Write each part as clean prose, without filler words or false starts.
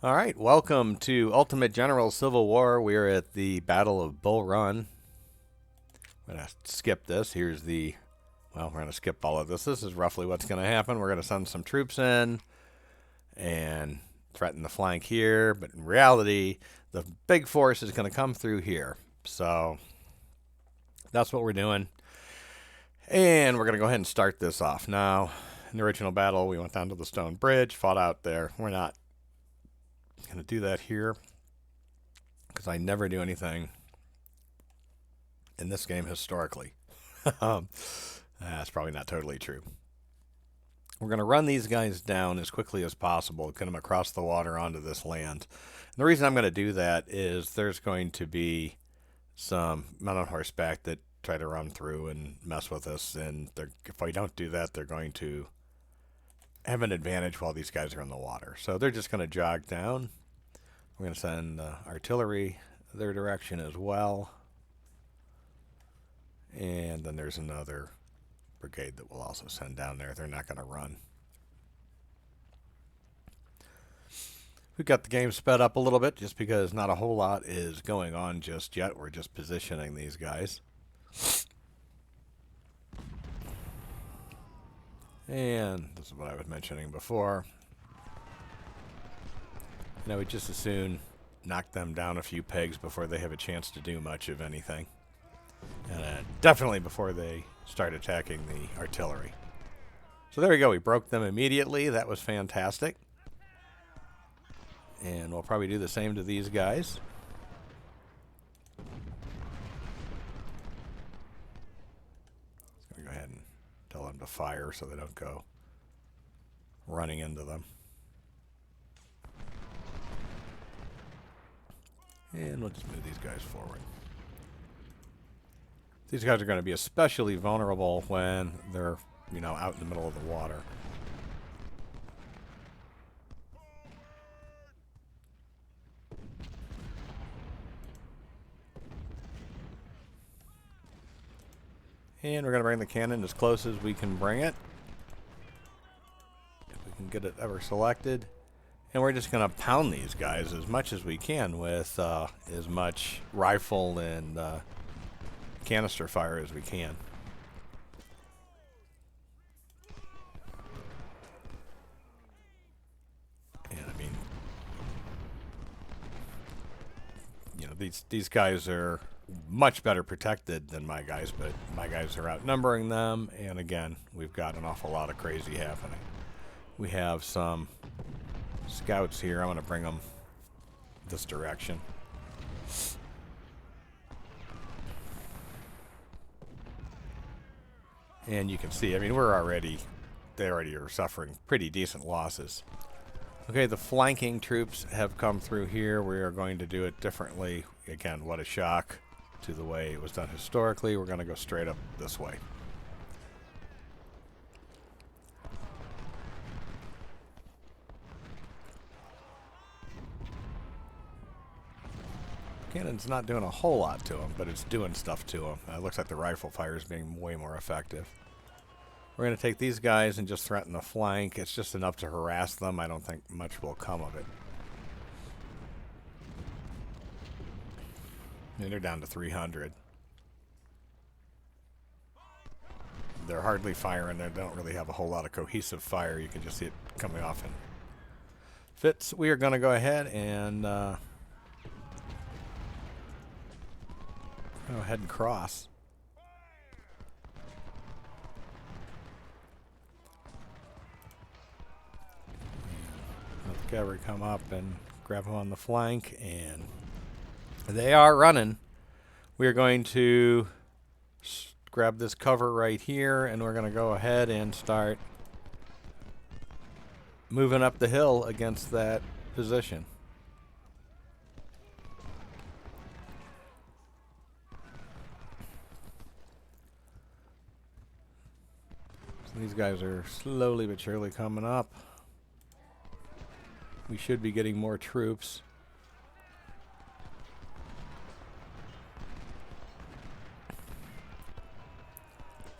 All right, welcome to Ultimate General Civil War. We are at the Battle of Bull Run. I'm going to skip this. We're going to skip all of this. This is roughly what's going to happen. We're going to send some troops in and threaten the flank here, but in reality, the big force is going to come through here. So that's what we're doing. And we're going to go ahead and start this off. Now, in the original battle, we went down to the stone bridge, fought out there. We're not going to do that here because I never do anything in this game historically. That's probably not totally true. We're going to run these guys down as quickly as possible, get them across the water onto this land. And the reason I'm going to do that is there's going to be some men on horseback that try to run through and mess with us, and if I don't do that, they're going to have an advantage while these guys are in the water. So they're just going to jog down. We're going to send artillery their direction as well. And then there's another brigade that we'll also send down there. They're not going to run. We've got the game sped up a little bit just because not a whole lot is going on just yet. We're just positioning these guys. And this is what I was mentioning before. We just as soon knock them down a few pegs before they have a chance to do much of anything. And definitely before they start attacking the artillery. So there we go. We broke them immediately. That was fantastic. And we'll probably do the same to these guys. Go ahead and tell them to fire so they don't go running into them. And we'll just move these guys forward. These guys are going to be especially vulnerable when they're, out in the middle of the water. And we're going to bring the cannon as close as we can bring it. If we can get it ever selected. And we're just going to pound these guys as much as we can with as much rifle and canister fire as we can. And these guys are much better protected than my guys, but my guys are outnumbering them, and again, we've got an awful lot of crazy happening. We have some scouts here. I'm going to bring them this direction. And you can see, they already are suffering pretty decent losses. Okay, the flanking troops have come through here. We are going to do it differently. Again, what a shock to the way it was done historically. We're going to go straight up this way. Cannon's not doing a whole lot to them, but it's doing stuff to them. It looks like the rifle fire is being way more effective. We're going to take these guys and just threaten the flank. It's just enough to harass them. I don't think much will come of it. And they're down to 300. They're hardly firing. They don't really have a whole lot of cohesive fire. You can just see it coming off in fits. We are going to go ahead and go ahead and cross. Let the cavalry come up and grab them on the flank, and they are running. We are going to grab this cover right here, and we're going to go ahead and start moving up the hill against that position. So these guys are slowly but surely coming up. We should be getting more troops.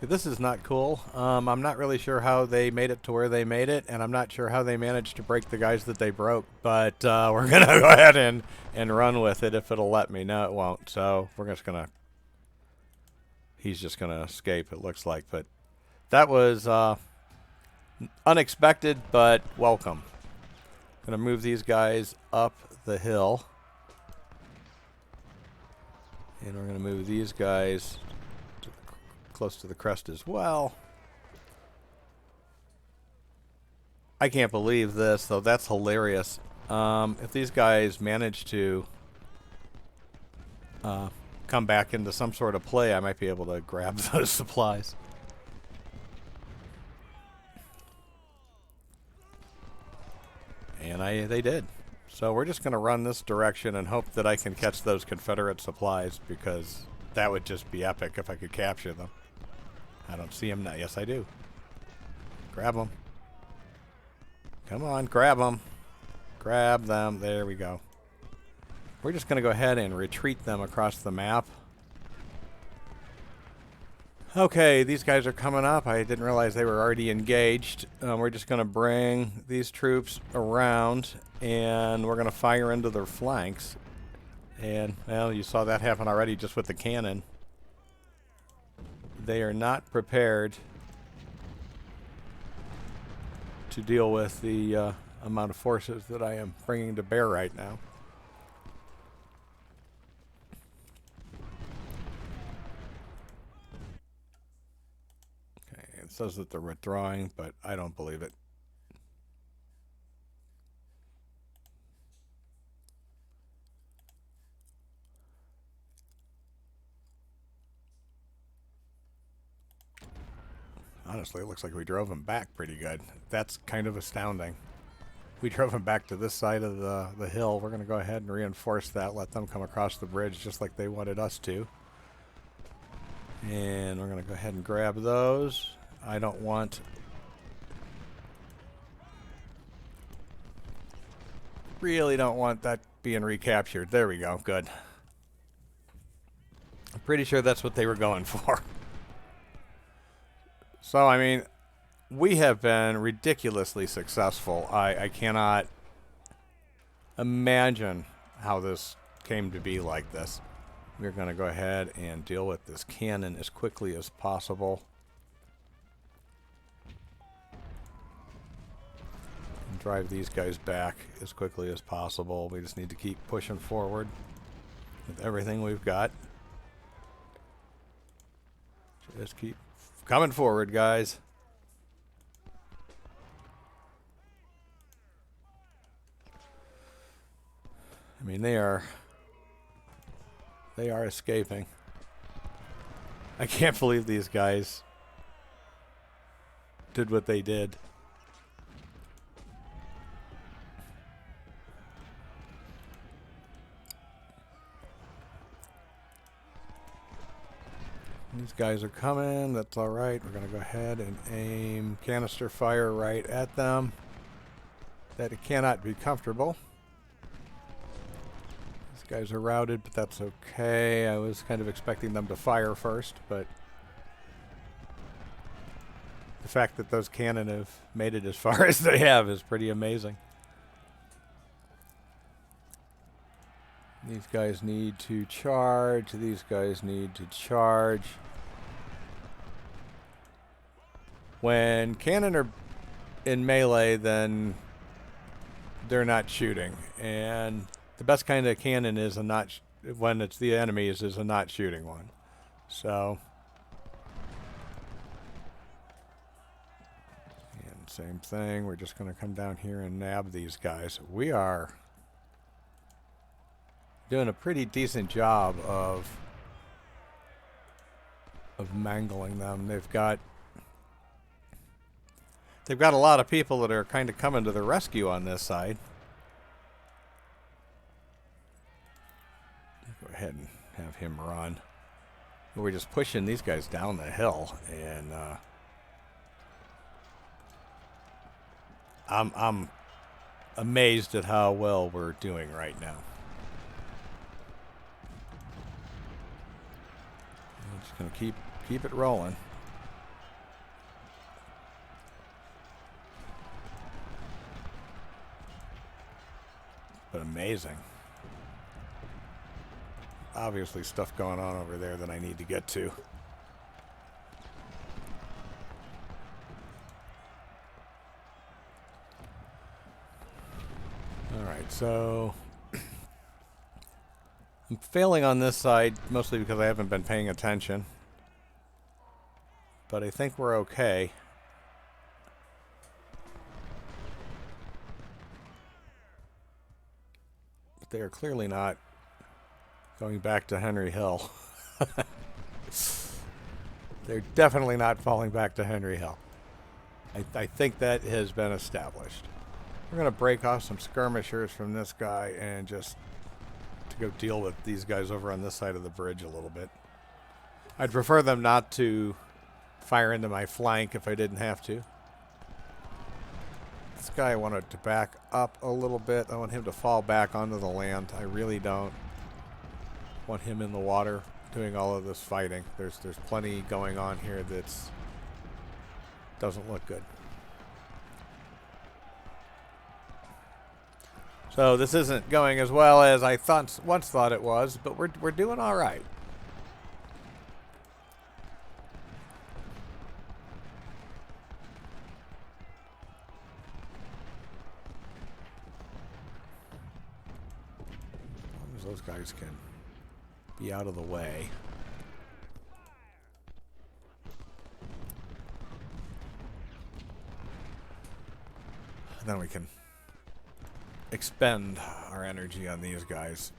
This is not cool. I'm not really sure how they made it to where they made it, and I'm not sure how they managed to break the guys that they broke, but we're going to go ahead and run with it if it'll let me. No, it won't, so we're just going to... He's just going to escape, it looks like, but that was unexpected, but welcome. Going to move these guys up the hill, and we're going to move these guys close to the crest as well. I can't believe this, though. That's hilarious. If these guys manage to come back into some sort of play, I might be able to grab those supplies. And they did. So we're just going to run this direction and hope that I can catch those Confederate supplies, because that would just be epic if I could capture them. I don't see them now. Yes, I do. Grab them. Come on, grab them. Grab them. There we go. We're just going to go ahead and retreat them across the map. Okay, these guys are coming up. I didn't realize they were already engaged. We're just going to bring these troops around, and we're going to fire into their flanks. And, well, you saw that happen already just with the cannon. They are not prepared to deal with the amount of forces that I am bringing to bear right now. Okay, it says that they're withdrawing, but I don't believe it. Honestly, it looks like we drove him back pretty good. That's kind of astounding. We drove him back to this side of the hill. We're going to go ahead and reinforce that, let them come across the bridge just like they wanted us to. And we're going to go ahead and grab those. I don't want... Really don't want that being recaptured. There we go. Good. I'm pretty sure that's what they were going for. So, I mean, we have been ridiculously successful. I cannot imagine how this came to be like this. We're going to go ahead and deal with this cannon as quickly as possible. And drive these guys back as quickly as possible. We just need to keep pushing forward with everything we've got. Just keep coming forward, guys. I mean, they are escaping. I can't believe these guys did what they did. These guys are coming. That's all right. We're going to go ahead and aim canister fire right at them. That it cannot be comfortable. These guys are routed, but that's okay. I was kind of expecting them to fire first, but the fact that those cannon have made it as far as they have is pretty amazing. These guys need to charge. These guys need to charge. When cannon are in melee, then they're not shooting. And the best kind of cannon is a not, when it's the enemies, is a not shooting one. So, and same thing. We're just going to come down here and nab these guys. We are doing a pretty decent job of mangling them. They've got a lot of people that are kind of coming to the rescue on this side. Go ahead and have him run. We're just pushing these guys down the hill, and I'm amazed at how well we're doing right now. I'm just going to keep it rolling. But amazing. Obviously stuff going on over there that I need to get to. Alright, so I'm failing on this side mostly because I haven't been paying attention. But I think we're okay. But they are clearly not going back to Henry Hill. They're definitely not falling back to Henry Hill. I think that has been established. We're going to break off some skirmishers from this guy and just to go deal with these guys over on this side of the bridge a little bit. I'd prefer them not to fire into my flank if I didn't have to. This guy I wanted to back up a little bit. I want him to fall back onto the land. I really don't want him in the water doing all of this fighting. There's plenty going on here that's doesn't look good. So this isn't going as well as I once thought it was, but we're doing all right. As long as those guys can be out of the way. And then we can expend our energy on these guys.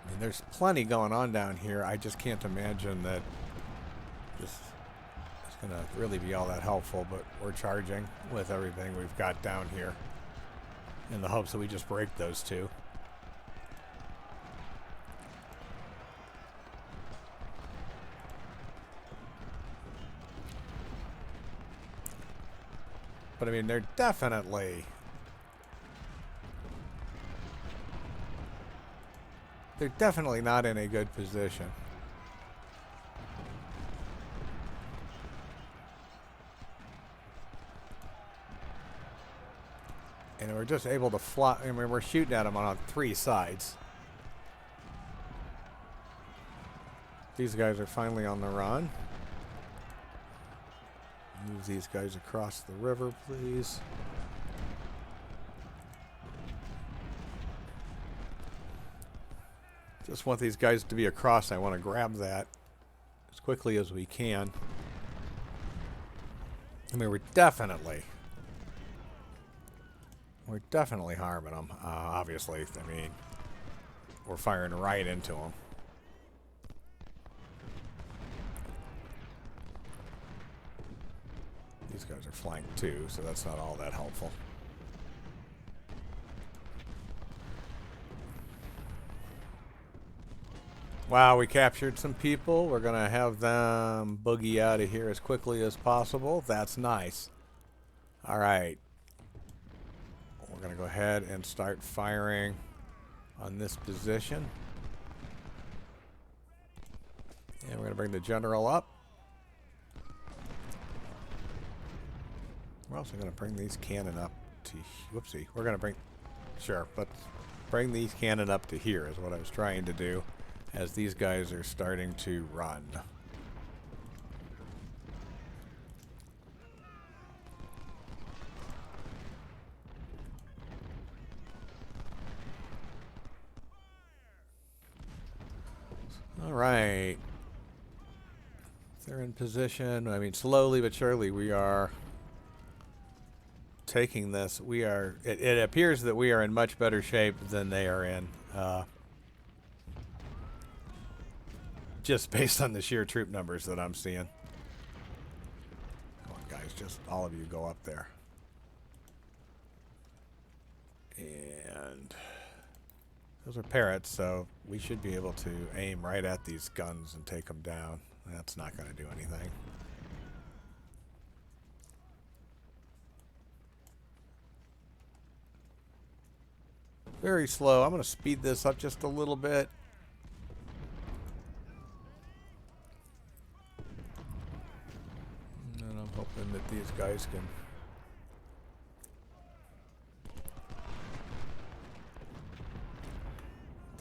I mean, there's plenty going on down here. I just can't imagine that this is going to really be all that helpful, but we're charging with everything we've got down here in the hopes that we just break those two. But I mean, they're definitely not in a good position. And we're just able to fly. I mean, we're shooting at them on three sides. These guys are finally on the run. Move these guys across the river, please. Just want these guys to be across. I want to grab that as quickly as we can. I mean, we're definitely harming them. Obviously, I mean, we're firing right into them. These guys are flanked too, so that's not all that helpful. Wow, we captured some people. We're going to have them boogie out of here as quickly as possible. That's nice. All right. We're going to go ahead and start firing on this position. And we're going to bring the general up. We're also going to bring these cannon up to... Whoopsie. We're going to bring... Sure, let's bring these cannon up to here is what I was trying to do as these guys are starting to run. All right. They're in position. I mean, slowly but surely we are taking this. We are. It appears that we are in much better shape than they are in. Just based on the sheer troop numbers that I'm seeing. Come on, guys. Just all of you go up there. And those are parrots, so we should be able to aim right at these guns and take them down. That's not going to do anything. Very slow. I'm going to speed this up just a little bit. I'm hoping that these guys can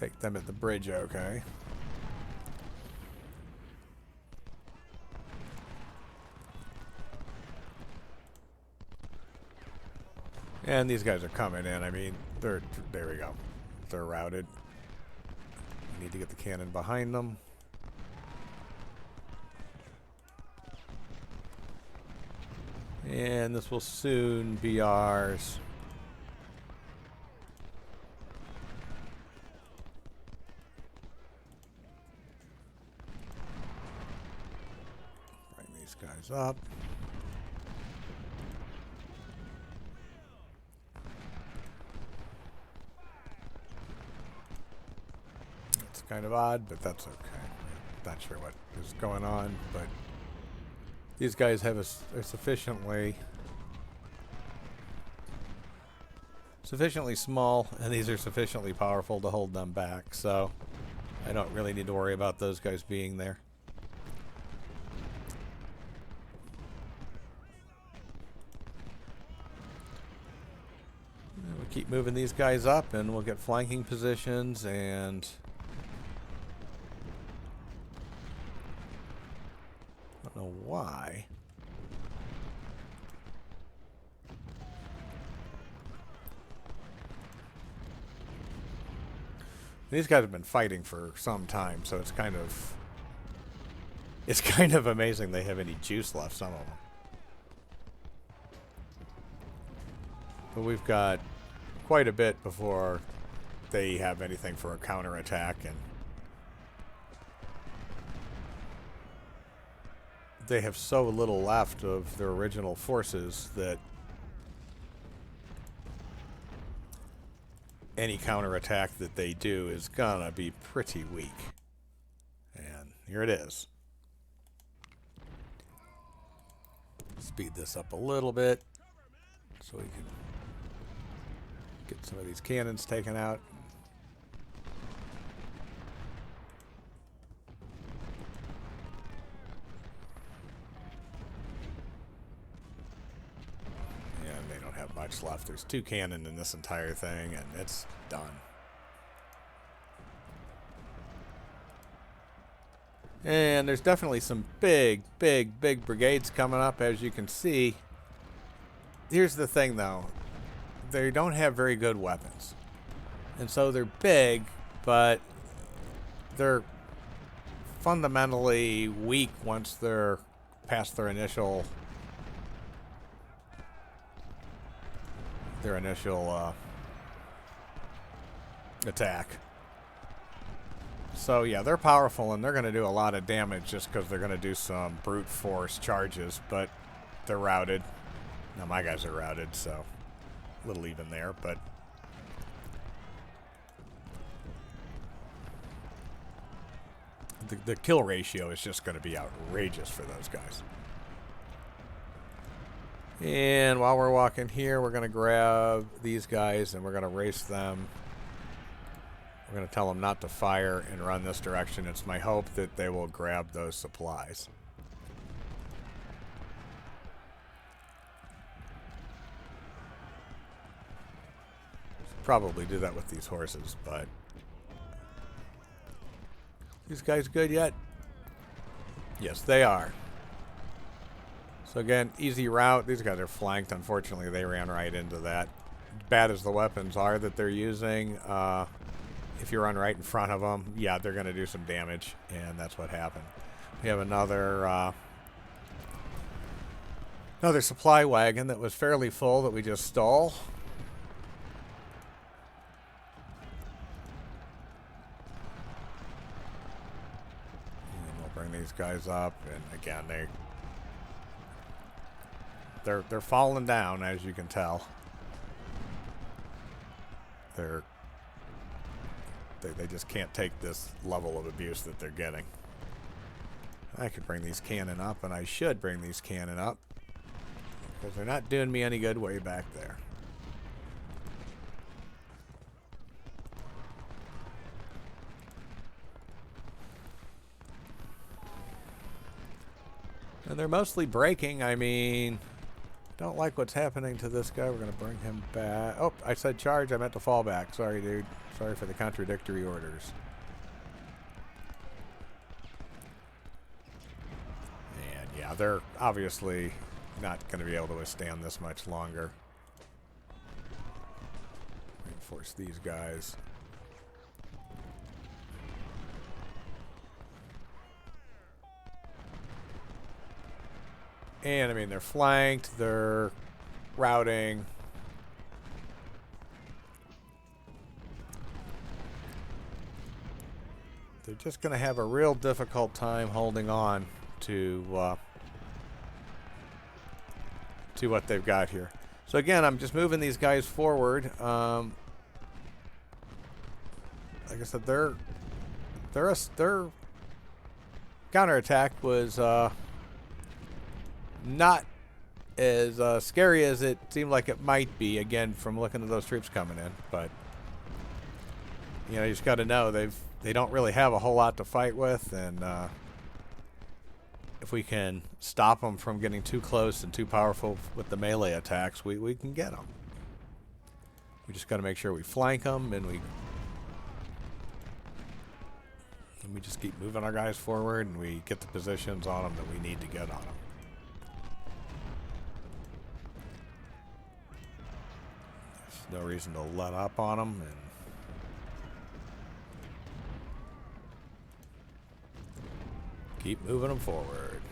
take them at the bridge, okay. And these guys are coming in. I mean, there we go. They're routed. We need to get the cannon behind them. And this will soon be ours. Bring these guys up. It's kind of odd, but that's okay. Not sure what is going on, but these guys are sufficiently small, and these are sufficiently powerful to hold them back, so I don't really need to worry about those guys being there. And we'll keep moving these guys up, and we'll get flanking positions, and I don't know why. These guys have been fighting for some time, so it's kind of amazing they have any juice left, some of them. But we've got quite a bit before they have anything for a counterattack, and they have so little left of their original forces that any counterattack that they do is gonna be pretty weak. And here it is. Speed this up a little bit so we can get some of these cannons taken out. Much left. There's 2 cannon in this entire thing, and it's done. And there's definitely some big brigades coming up, as you can see. Here's the thing, though. They don't have very good weapons. And so they're big, but they're fundamentally weak once they're past their initial attack. So yeah, they're powerful and they're going to do a lot of damage just because they're going to do some brute force charges, but they're routed. Now my guys are routed, so a little even there, but the kill ratio is just going to be outrageous for those guys. And while we're walking here, we're going to grab these guys and we're going to race them. We're going to tell them not to fire and run this direction. It's my hope that they will grab those supplies. Probably do that with these horses, but these guys good yet? Yes, they are. So again, easy route. These guys are flanked. Unfortunately, they ran right into that. Bad as the weapons are that they're using, if you run right in front of them, yeah, they're going to do some damage, and that's what happened. We have another supply wagon that was fairly full that we just stole. And we'll bring these guys up, and again, they're falling down, as you can tell. They just can't take this level of abuse that they're getting. I could bring these cannon up, and I should bring these cannon up, because they're not doing me any good way back there. And they're mostly breaking. I mean, don't like what's happening to this guy. We're going to bring him back. Oh, I said charge. I meant to fall back. Sorry, dude. Sorry for the contradictory orders. And yeah, they're obviously not going to be able to withstand this much longer. Reinforce these guys. And I mean, they're flanked, they're routing. They're just going to have a real difficult time holding on to what they've got here. So again, I'm just moving these guys forward. Like I said, their counterattack was not as scary as it seemed like it might be, again, from looking at those troops coming in. But, you know, you just got to know they don't really have a whole lot to fight with, and if we can stop them from getting too close and too powerful with the melee attacks, we can get them. We just got to make sure we flank them, and we just keep moving our guys forward, and we get the positions on them that we need to get on them. No reason to let up on them, and keep moving them forward.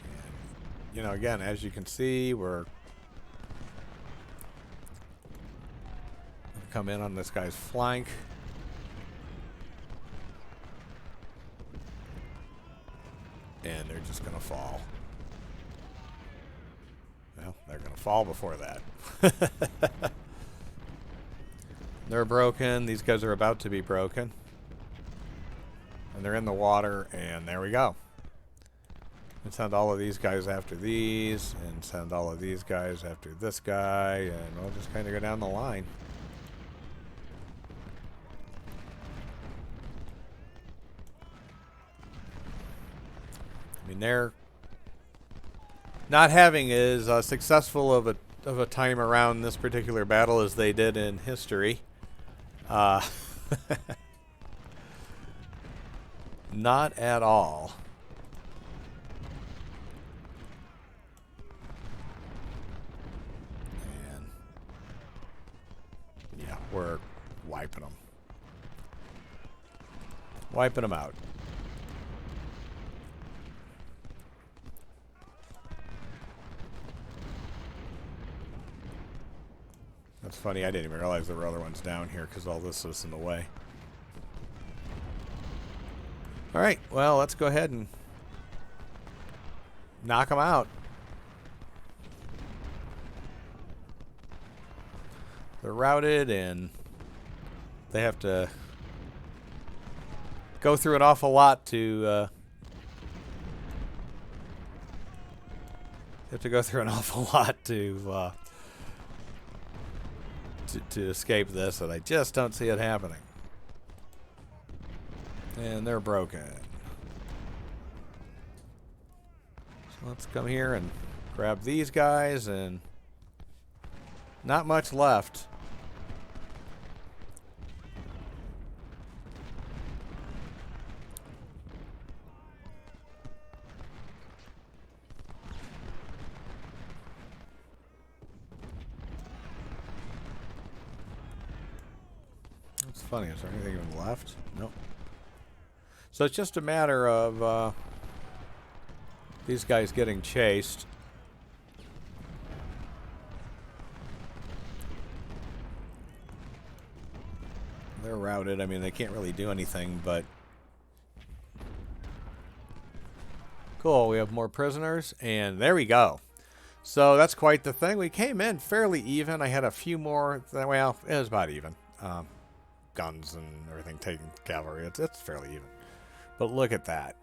And, you know, again, as you can see, we're gonna come in on this guy's flank. And they're just going to fall. Well, they're going to fall before that. They're broken. These guys are about to be broken. And they're in the water, and there we go. And send all of these guys after these, and send all of these guys after this guy, and we'll just kind of go down the line. I mean, they're not having as successful of a time around this particular battle as they did in history. Not at all. And yeah, we're wiping them. Wiping them out. That's funny, I didn't even realize there were other ones down here because all this was in the way. Alright, well, let's go ahead and knock them out. They're routed, and they have to go through an awful lot to to escape this, and I just don't see it happening. And they're broken. So let's come here and grab these guys, and not much left. It's funny, is there anything even left? Nope. So it's just a matter of these guys getting chased. They're routed. I mean, they can't really do anything, but... Cool, we have more prisoners, and there we go. So that's quite the thing. We came in fairly even. I had a few more... Well, it was about even. Guns and everything taken, cavalry. It's fairly even. But look at that.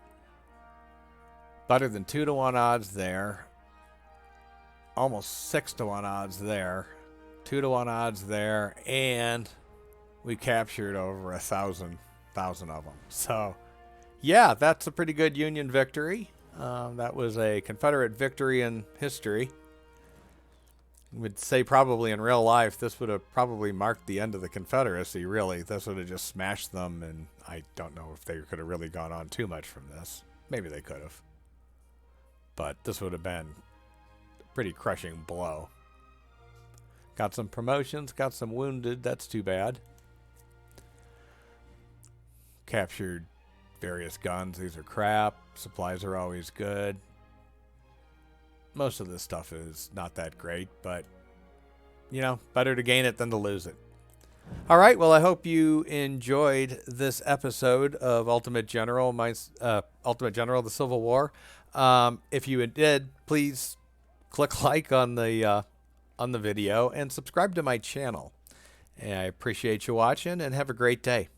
Better than 2-to-1 odds there. Almost 6-to-1 odds there. 2-to-1 odds there, and we captured over 1,000 of them. So, yeah, that's a pretty good Union victory. That was a Confederate victory in history. I would say probably in real life, this would have probably marked the end of the Confederacy, really. This would have just smashed them, and I don't know if they could have really gone on too much from this. Maybe they could have. But this would have been a pretty crushing blow. Got some promotions, got some wounded. That's too bad. Captured various guns. These are crap. Supplies are always good. Most of this stuff is not that great, but, you know, better to gain it than to lose it. All right, well, I hope you enjoyed this episode of Ultimate General, Ultimate General, the Civil War. If you did, please click like on the video and subscribe to my channel. And I appreciate you watching, and have a great day.